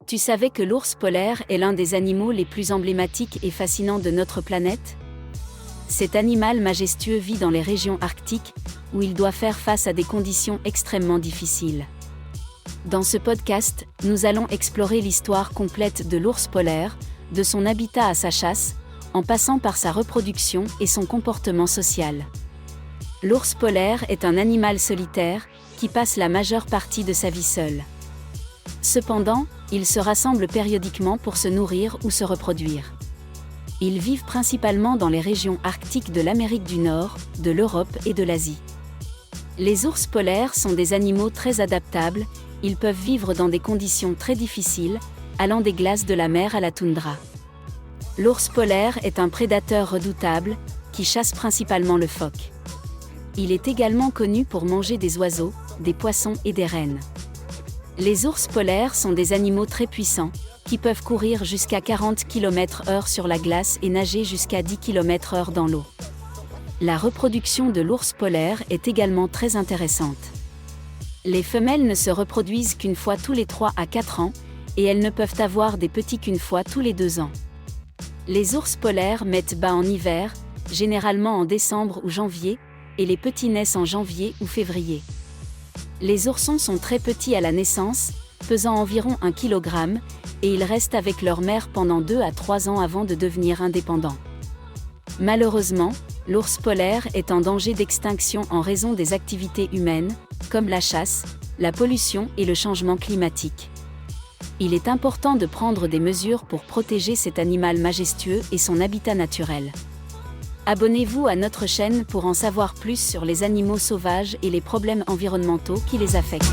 Tu savais que l'ours polaire est l'un des animaux les plus emblématiques et fascinants de notre planète? Cet animal majestueux vit dans les régions arctiques, où il doit faire face à des conditions extrêmement difficiles. Dans ce podcast, nous allons explorer l'histoire complète de l'ours polaire, de son habitat à sa chasse, en passant par sa reproduction et son comportement social. L'ours polaire est un animal solitaire, qui passe la majeure partie de sa vie seul. Cependant, ils se rassemblent périodiquement pour se nourrir ou se reproduire. Ils vivent principalement dans les régions arctiques de l'Amérique du Nord, de l'Europe et de l'Asie. Les ours polaires sont des animaux très adaptables, ils peuvent vivre dans des conditions très difficiles, allant des glaces de la mer à la toundra. L'ours polaire est un prédateur redoutable, qui chasse principalement le phoque. Il est également connu pour manger des oiseaux, des poissons et des rennes. Les ours polaires sont des animaux très puissants, qui peuvent courir jusqu'à 40 km/h sur la glace et nager jusqu'à 10 km/h dans l'eau. La reproduction de l'ours polaire est également très intéressante. Les femelles ne se reproduisent qu'une fois tous les 3 à 4 ans, et elles ne peuvent avoir des petits qu'une fois tous les 2 ans. Les ours polaires mettent bas en hiver, généralement en décembre ou janvier, et les petits naissent en janvier ou février. Les oursons sont très petits à la naissance, pesant environ 1 kg, et ils restent avec leur mère pendant 2 à 3 ans avant de devenir indépendants. Malheureusement, l'ours polaire est en danger d'extinction en raison des activités humaines, comme la chasse, la pollution et le changement climatique. Il est important de prendre des mesures pour protéger cet animal majestueux et son habitat naturel. Abonnez-vous à notre chaîne pour en savoir plus sur les animaux sauvages et les problèmes environnementaux qui les affectent.